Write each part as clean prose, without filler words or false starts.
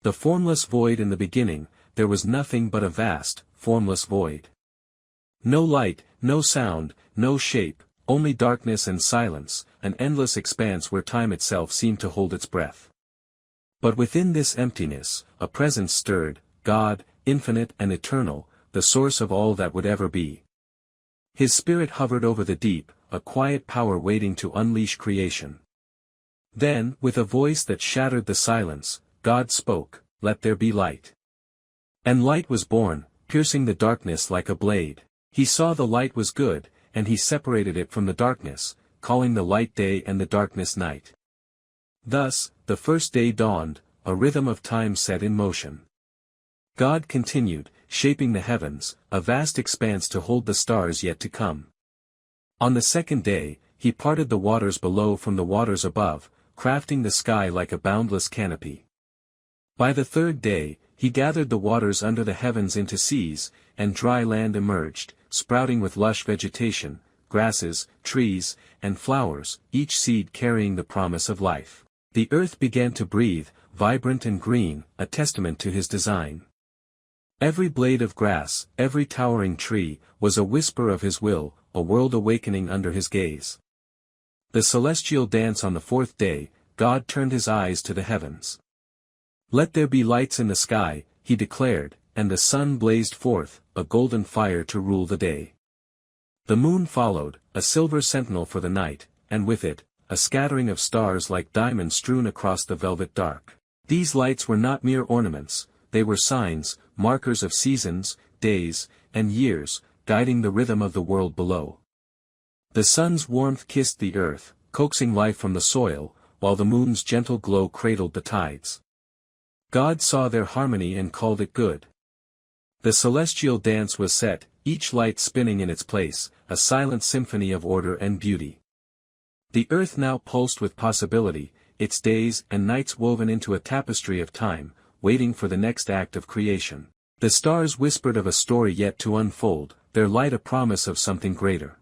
The formless void in the beginning, there was nothing but a vast, formless void. No light, no sound, no shape, only darkness and silence, an endless expanse where time itself seemed to hold its breath. But within this emptiness, a presence stirred, God, infinite and eternal, the source of all that would ever be. His spirit hovered over the deep, a quiet power waiting to unleash creation. Then, with a voice that shattered the silence, God spoke, "Let there be light." And light was born, piercing the darkness like a blade. He saw the light was good, and he separated it from the darkness, calling the light day and the darkness night. Thus, the first day dawned, a rhythm of time set in motion. God continued, shaping the heavens, a vast expanse to hold the stars yet to come. On the second day, he parted the waters below from the waters above, crafting the sky like a boundless canopy. By the third day, he gathered the waters under the heavens into seas, and dry land emerged, sprouting with lush vegetation, grasses, trees, and flowers, each seed carrying the promise of life. The earth began to breathe, vibrant and green, a testament to his design. Every blade of grass, every towering tree, was a whisper of his will, a world awakening under his gaze. The celestial dance on the fourth day, God turned his eyes to the heavens. "Let there be lights in the sky," he declared, and the sun blazed forth, a golden fire to rule the day. The moon followed, a silver sentinel for the night, and with it, a scattering of stars like diamonds strewn across the velvet dark. These lights were not mere ornaments, they were signs, markers of seasons, days, and years, guiding the rhythm of the world below. The sun's warmth kissed the earth, coaxing life from the soil, while the moon's gentle glow cradled the tides. God saw their harmony and called it good. The celestial dance was set, each light spinning in its place, a silent symphony of order and beauty. The earth now pulsed with possibility, its days and nights woven into a tapestry of time, waiting for the next act of creation. The stars whispered of a story yet to unfold, their light a promise of something greater.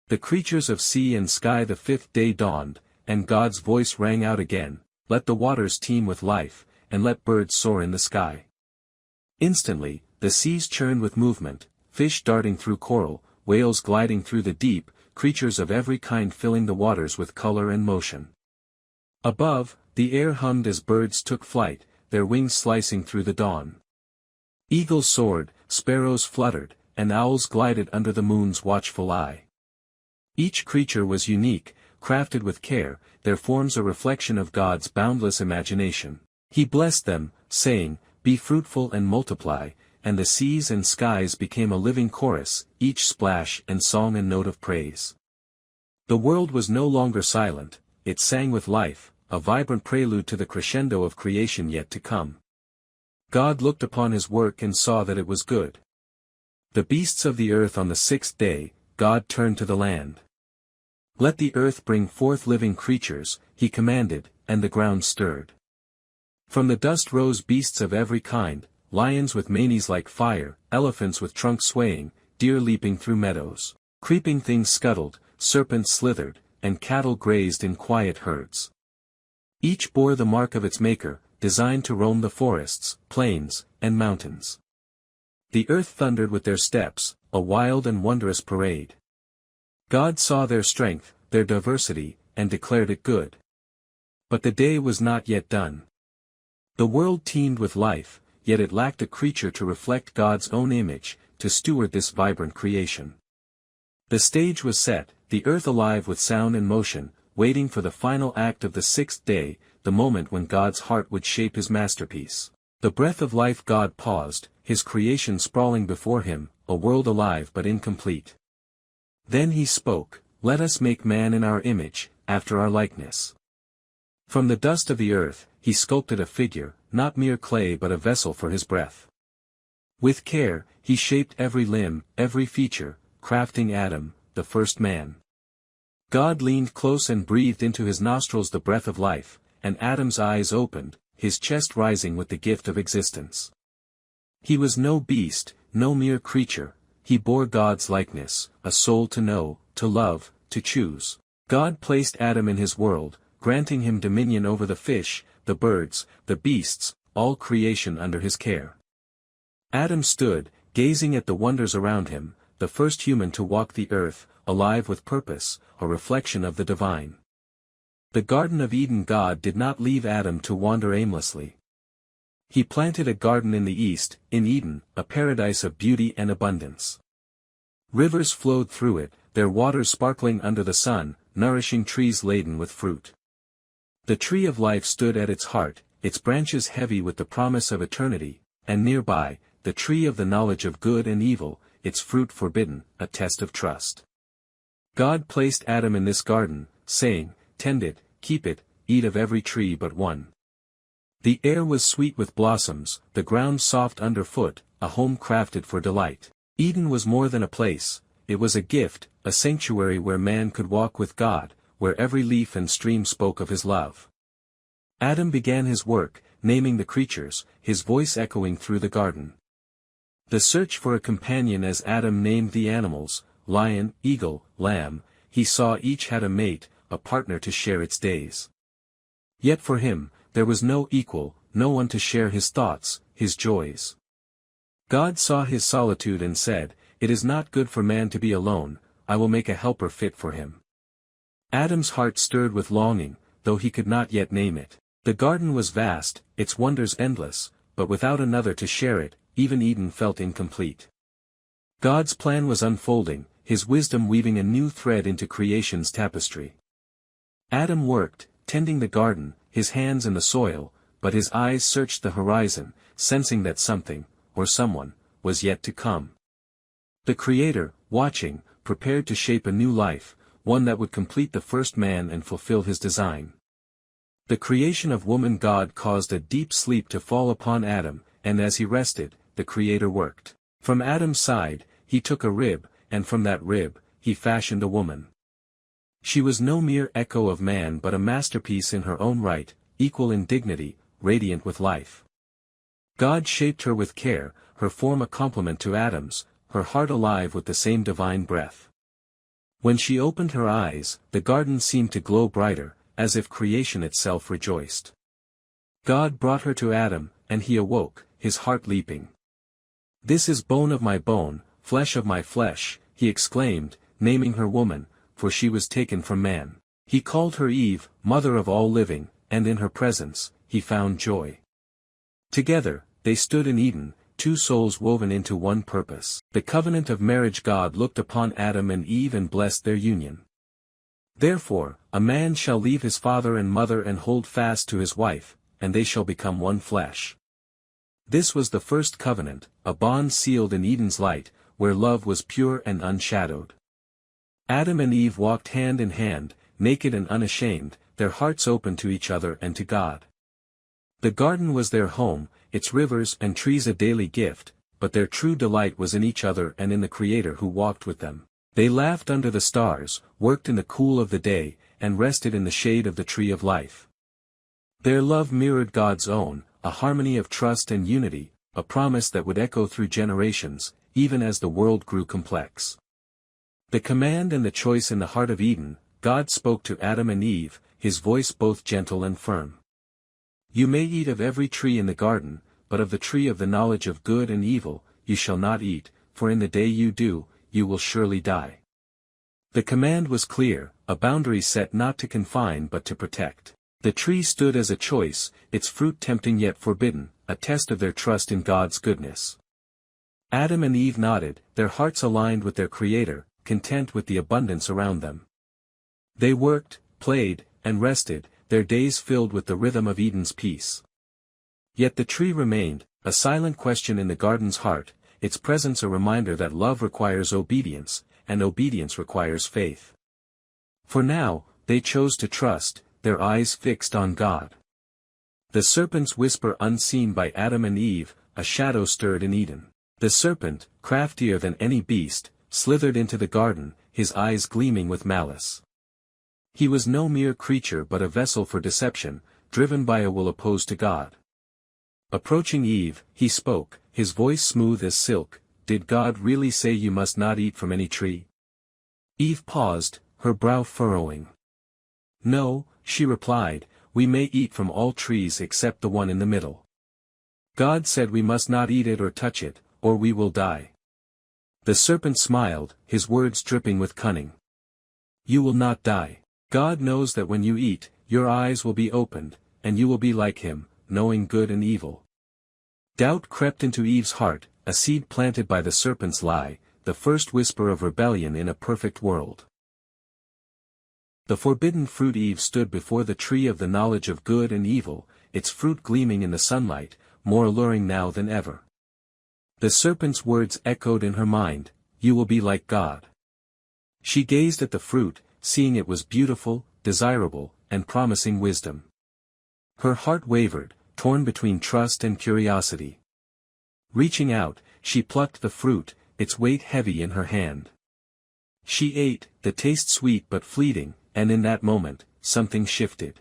The creatures of sea and sky. The fifth day dawned, and God's voice rang out again, "Let the waters teem with life, and let birds soar in the sky." Instantly, the seas churned with movement, fish darting through coral, whales gliding through the deep, creatures of every kind filling the waters with color and motion. Above, the air hummed as birds took flight, their wings slicing through the dawn. Eagles soared, sparrows fluttered, and owls glided under the moon's watchful eye. Each creature was unique, crafted with care, their forms a reflection of God's boundless imagination. He blessed them, saying, "Be fruitful and multiply," and the seas and skies became a living chorus, each splash and song and note of praise. The world was no longer silent, it sang with life, a vibrant prelude to the crescendo of creation yet to come. God looked upon his work and saw that it was good. The beasts of the earth. On the sixth day, God turned to the land. "Let the earth bring forth living creatures," he commanded, and the ground stirred. From the dust rose beasts of every kind, lions with manes like fire, elephants with trunks swaying, deer leaping through meadows. Creeping things scuttled, serpents slithered, and cattle grazed in quiet herds. Each bore the mark of its maker, designed to roam the forests, plains, and mountains. The earth thundered with their steps, a wild and wondrous parade. God saw their strength, their diversity, and declared it good. But the day was not yet done. The world teemed with life, yet it lacked a creature to reflect God's own image, to steward this vibrant creation. The stage was set, the earth alive with sound and motion, waiting for the final act of the sixth day, the moment when God's heart would shape his masterpiece. The breath of life. God paused, his creation sprawling before him, a world alive but incomplete. Then he spoke, "Let us make man in our image, after our likeness." From the dust of the earth, he sculpted a figure, not mere clay but a vessel for his breath. With care, he shaped every limb, every feature, crafting Adam, the first man. God leaned close and breathed into his nostrils the breath of life, and Adam's eyes opened, his chest rising with the gift of existence. He was no beast, no mere creature, he bore God's likeness, a soul to know, to love, to choose. God placed Adam in his world, granting him dominion over the fish, the birds, the beasts, all creation under his care. Adam stood, gazing at the wonders around him, the first human to walk the earth, alive with purpose, a reflection of the divine. The Garden of Eden. God did not leave Adam to wander aimlessly. He planted a garden in the east, in Eden, a paradise of beauty and abundance. Rivers flowed through it, their waters sparkling under the sun, nourishing trees laden with fruit. The tree of life stood at its heart, its branches heavy with the promise of eternity, and nearby, the tree of the knowledge of good and evil, its fruit forbidden, a test of trust. God placed Adam in this garden, saying, "Tend it, keep it, eat of every tree but one." The air was sweet with blossoms, the ground soft underfoot, a home crafted for delight. Eden was more than a place, it was a gift, a sanctuary where man could walk with God, where every leaf and stream spoke of his love. Adam began his work, naming the creatures, his voice echoing through the garden. The search for a companion. As Adam named the animals, lion, eagle, lamb, he saw each had a mate, a partner to share its days. Yet for him, there was no equal, no one to share his thoughts, his joys. God saw his solitude and said, "It is not good for man to be alone, I will make a helper fit for him." Adam's heart stirred with longing, though he could not yet name it. The garden was vast, its wonders endless, but without another to share it, even Eden felt incomplete. God's plan was unfolding, his wisdom weaving a new thread into creation's tapestry. Adam worked, tending the garden, his hands in the soil, but his eyes searched the horizon, sensing that something, or someone, was yet to come. The Creator, watching, prepared to shape a new life, one that would complete the first man and fulfill his design. The creation of woman. God caused a deep sleep to fall upon Adam, and as he rested, the Creator worked. From Adam's side, he took a rib, and from that rib, he fashioned a woman. She was no mere echo of man but a masterpiece in her own right, equal in dignity, radiant with life. God shaped her with care, her form a complement to Adam's, her heart alive with the same divine breath. When she opened her eyes, the garden seemed to glow brighter, as if creation itself rejoiced. God brought her to Adam, and he awoke, his heart leaping. "This is bone of my bone, flesh of my flesh," he exclaimed, naming her woman, for she was taken from man. He called her Eve, mother of all living, and in her presence, he found joy. Together, they stood in Eden, two souls woven into one purpose. The covenant of marriage. God looked upon Adam and Eve and blessed their union. "Therefore, a man shall leave his father and mother and hold fast to his wife, and they shall become one flesh." This was the first covenant, a bond sealed in Eden's light, where love was pure and unshadowed. Adam and Eve walked hand in hand, naked and unashamed, their hearts open to each other and to God. The garden was their home, its rivers and trees a daily gift, but their true delight was in each other and in the Creator who walked with them. They laughed under the stars, worked in the cool of the day, and rested in the shade of the tree of life. Their love mirrored God's own, a harmony of trust and unity, a promise that would echo through generations, even as the world grew complex. The command and the choice. In the heart of Eden, God spoke to Adam and Eve, his voice both gentle and firm. "You may eat of every tree in the garden, but of the tree of the knowledge of good and evil, you shall not eat, for in the day you do, you will surely die." The command was clear, a boundary set not to confine but to protect. The tree stood as a choice, its fruit tempting yet forbidden, a test of their trust in God's goodness. Adam and Eve nodded, their hearts aligned with their Creator, content with the abundance around them. They worked, played, and rested, their days filled with the rhythm of Eden's peace. Yet the tree remained, a silent question in the garden's heart, its presence a reminder that love requires obedience, and obedience requires faith. For now, they chose to trust, their eyes fixed on God. The serpent's whisper unseen by Adam and Eve, a shadow stirred in Eden. The serpent, craftier than any beast, slithered into the garden, his eyes gleaming with malice. He was no mere creature but a vessel for deception, driven by a will opposed to God. Approaching Eve, he spoke, his voice smooth as silk, "Did God really say you must not eat from any tree?" Eve paused, her brow furrowing. "No," she replied, "we may eat from all trees except the one in the middle." God said we must not eat it or touch it, or we will die. The serpent smiled, his words dripping with cunning. You will not die. God knows that when you eat, your eyes will be opened, and you will be like him, knowing good and evil. Doubt crept into Eve's heart, a seed planted by the serpent's lie, the first whisper of rebellion in a perfect world. The forbidden fruit. Eve stood before the tree of the knowledge of good and evil, its fruit gleaming in the sunlight, more alluring now than ever. The serpent's words echoed in her mind, "You will be like God." She gazed at the fruit, seeing it was beautiful, desirable, and promising wisdom. Her heart wavered, torn between trust and curiosity. Reaching out, she plucked the fruit, its weight heavy in her hand. She ate, the taste sweet but fleeting, and in that moment, something shifted.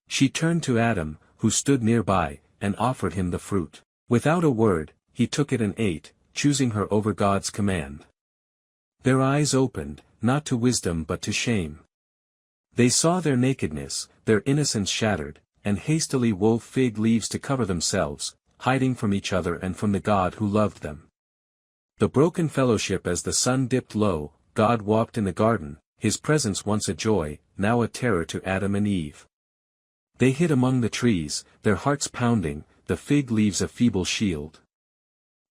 She turned to Adam, who stood nearby, and offered him the fruit. Without a word, he took it and ate, choosing her over God's command. Their eyes opened, not to wisdom but to shame. They saw their nakedness, their innocence shattered, and hastily wove fig leaves to cover themselves, hiding from each other and from the God who loved them. The broken fellowship. As the sun dipped low, God walked in the garden, his presence once a joy, now a terror to Adam and Eve. They hid among the trees, their hearts pounding, the fig leaves a feeble shield.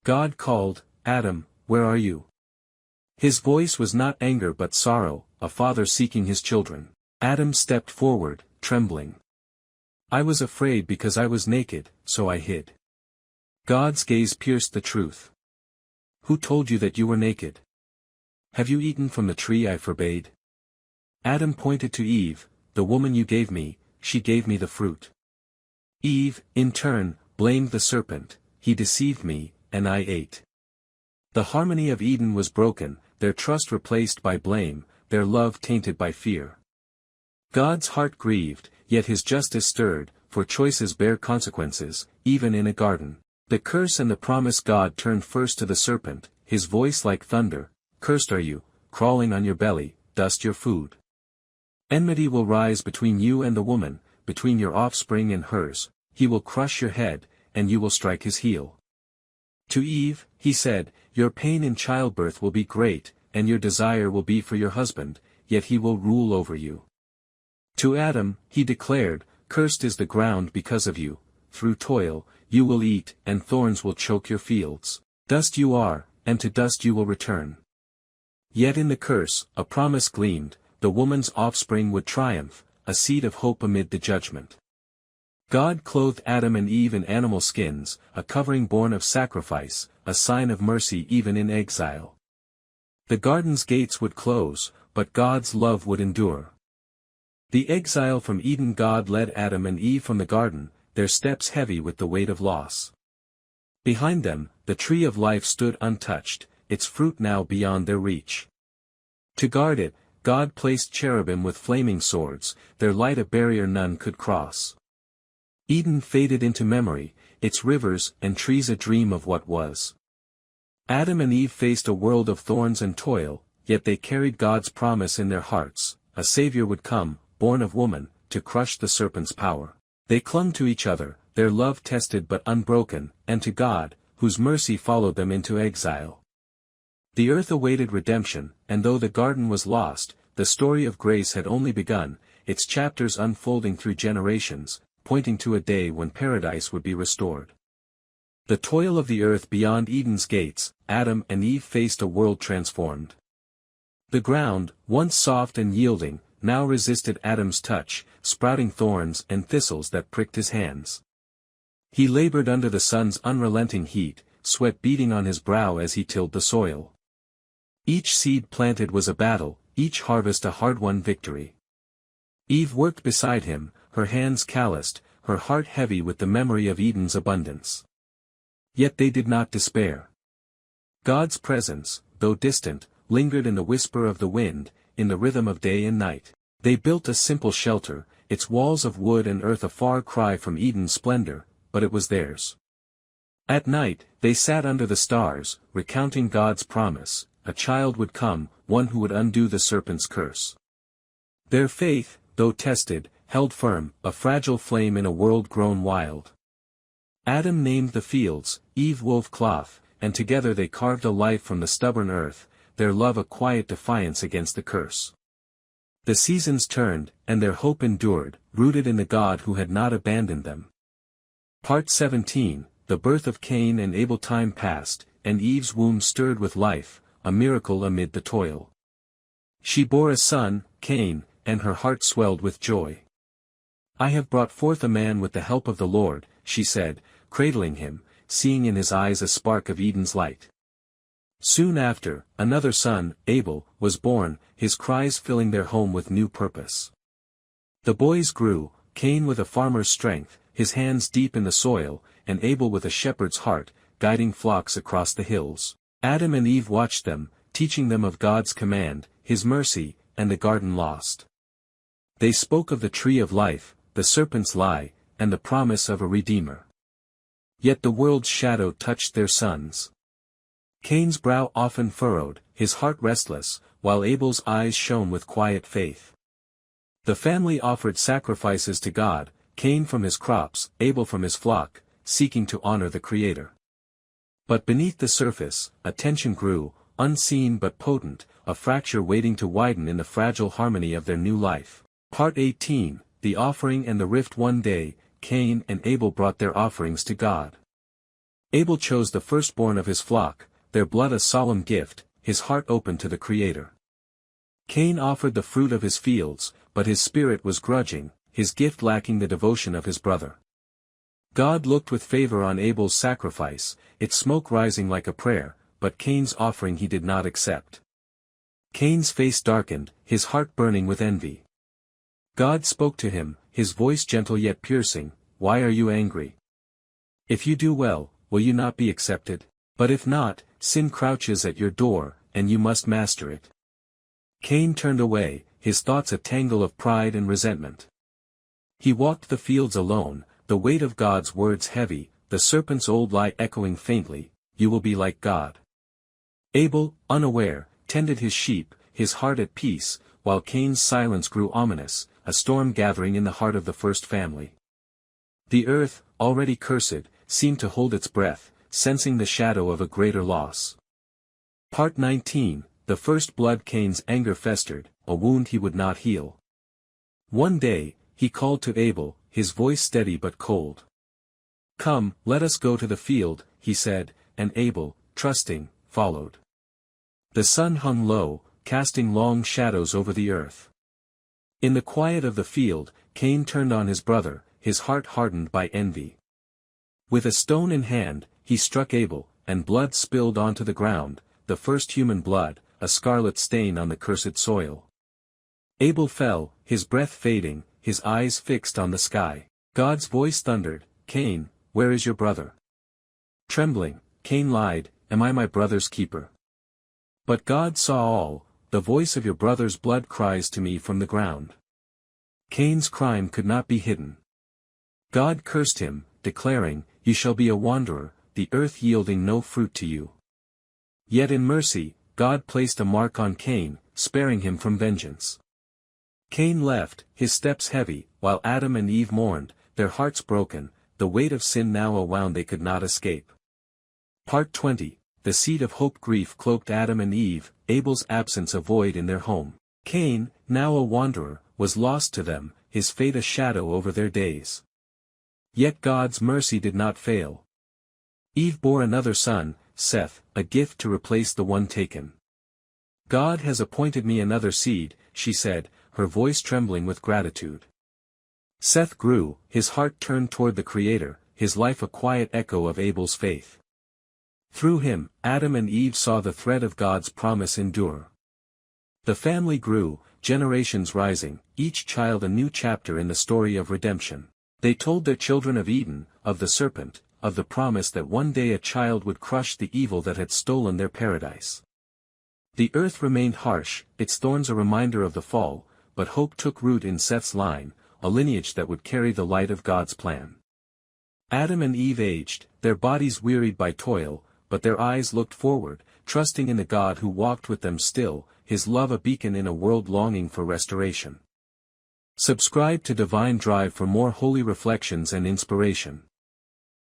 God called, "Adam, where are you?" His voice was not anger but sorrow, a father seeking his children. Adam stepped forward, trembling. "I was afraid because I was naked, so I hid." God's gaze pierced the truth. "Who told you that you were naked? Have you eaten from the tree I forbade?" Adam pointed to Eve, "The woman you gave me, she gave me the fruit." Eve, in turn, blamed the serpent, "He deceived me, and I ate." The harmony of Eden was broken, their trust replaced by blame, their love tainted by fear. God's heart grieved, yet his justice stirred, for choices bear consequences, even in a garden. The curse and the promise. God turned first to the serpent, his voice like thunder, "Cursed are you, crawling on your belly, dust your food. Enmity will rise between you and the woman, between your offspring and hers, he will crush your head, and you will strike his heel." To Eve, he said, "Your pain in childbirth will be great, and your desire will be for your husband, yet he will rule over you." To Adam, he declared, "Cursed is the ground because of you, through toil, you will eat, and thorns will choke your fields. Dust you are, and to dust you will return." Yet in the curse, a promise gleamed, the woman's offspring would triumph, a seed of hope amid the judgment. God clothed Adam and Eve in animal skins, a covering born of sacrifice, a sign of mercy even in exile. The garden's gates would close, but God's love would endure. The exile from Eden. God led Adam and Eve from the garden, their steps heavy with the weight of loss. Behind them, the tree of life stood untouched, its fruit now beyond their reach. To guard it, God placed cherubim with flaming swords, their light a barrier none could cross. Eden faded into memory, its rivers and trees a dream of what was. Adam and Eve faced a world of thorns and toil, yet they carried God's promise in their hearts, a Savior would come, born of woman, to crush the serpent's power. They clung to each other, their love tested but unbroken, and to God, whose mercy followed them into exile. The earth awaited redemption, and though the garden was lost, the story of grace had only begun, its chapters unfolding through generations, pointing to a day when paradise would be restored. The toil of the earth beyond Eden's gates, Adam and Eve faced a world transformed. The ground, once soft and yielding, now resisted Adam's touch, sprouting thorns and thistles that pricked his hands. He labored under the sun's unrelenting heat, sweat beading on his brow as he tilled the soil. Each seed planted was a battle, each harvest a hard-won victory. Eve worked beside him, her hands calloused, her heart heavy with the memory of Eden's abundance. Yet they did not despair. God's presence, though distant, lingered in the whisper of the wind, in the rhythm of day and night. They built a simple shelter, its walls of wood and earth a far cry from Eden's splendor, but it was theirs. At night, they sat under the stars, recounting God's promise, a child would come, one who would undo the serpent's curse. Their faith, though tested, held firm, a fragile flame in a world grown wild. Adam named the fields, Eve wove cloth, and together they carved a life from the stubborn earth, their love a quiet defiance against the curse. The seasons turned, and their hope endured, rooted in the God who had not abandoned them. Part 17, The birth of Cain and Abel. Time passed, and Eve's womb stirred with life, a miracle amid the toil. She bore a son, Cain, and her heart swelled with joy. I have brought forth a man with the help of the Lord, she said, cradling him, seeing in his eyes a spark of Eden's light. Soon after, another son, Abel, was born, his cries filling their home with new purpose. The boys grew, Cain with a farmer's strength, his hands deep in the soil, and Abel with a shepherd's heart, guiding flocks across the hills. Adam and Eve watched them, teaching them of God's command, His mercy, and the garden lost. They spoke of the tree of life, the serpent's lie, and the promise of a Redeemer. Yet the world's shadow touched their sons. Cain's brow often furrowed, his heart restless, while Abel's eyes shone with quiet faith. The family offered sacrifices to God, Cain from his crops, Abel from his flock, seeking to honor the Creator. But beneath the surface, a tension grew, unseen but potent, a fracture waiting to widen in the fragile harmony of their new life. Part 18, The Offering and the Rift. One day, Cain and Abel brought their offerings to God. Abel chose the firstborn of his flock, their blood a solemn gift, his heart open to the Creator. Cain offered the fruit of his fields, but his spirit was grudging, his gift lacking the devotion of his brother. God looked with favor on Abel's sacrifice, its smoke rising like a prayer, but Cain's offering he did not accept. Cain's face darkened, his heart burning with envy. God spoke to him, his voice gentle yet piercing, "Why are you angry? If you do well, will you not be accepted? But if not, sin crouches at your door, and you must master it." Cain turned away, his thoughts a tangle of pride and resentment. He walked the fields alone, the weight of God's words heavy, the serpent's old lie echoing faintly, "You will be like God." Abel, unaware, tended his sheep, his heart at peace, while Cain's silence grew ominous, a storm gathering in the heart of the first family. The earth, already cursed, seemed to hold its breath, sensing the shadow of a greater loss. Part 19, The First Blood. Cain's anger festered, a wound he would not heal. One day, he called to Abel, his voice steady but cold. "Come, let us go to the field," he said, and Abel, trusting, followed. The sun hung low, casting long shadows over the earth. In the quiet of the field, Cain turned on his brother, his heart hardened by envy. With a stone in hand, he struck Abel, and blood spilled onto the ground, the first human blood, a scarlet stain on the cursed soil. Abel fell, his breath fading, his eyes fixed on the sky. God's voice thundered, "Cain, where is your brother?" Trembling, Cain lied, "Am I my brother's keeper?" But God saw all, "The voice of your brother's blood cries to me from the ground." Cain's crime could not be hidden. God cursed him, declaring, "You shall be a wanderer, the earth yielding no fruit to you." Yet in mercy, God placed a mark on Cain, sparing him from vengeance. Cain left, his steps heavy, while Adam and Eve mourned, their hearts broken, the weight of sin now a wound they could not escape. Part 20, The Seed of Hope. Grief cloaked Adam and Eve, Abel's absence a void in their home. Cain, now a wanderer, was lost to them, his fate a shadow over their days. Yet God's mercy did not fail. Eve bore another son, Seth, a gift to replace the one taken. "God has appointed me another seed," she said, her voice trembling with gratitude. Seth grew, his heart turned toward the Creator, his life a quiet echo of Abel's faith. Through him, Adam and Eve saw the thread of God's promise endure. The family grew, generations rising, each child a new chapter in the story of redemption. They told their children of Eden, of the serpent, of the promise that one day a child would crush the evil that had stolen their paradise. The earth remained harsh, its thorns a reminder of the fall, but hope took root in Seth's line, a lineage that would carry the light of God's plan. Adam and Eve aged, their bodies wearied by toil, but their eyes looked forward, trusting in the God who walked with them still, his love a beacon in a world longing for restoration. Subscribe to Divine Drive for more holy reflections and inspiration.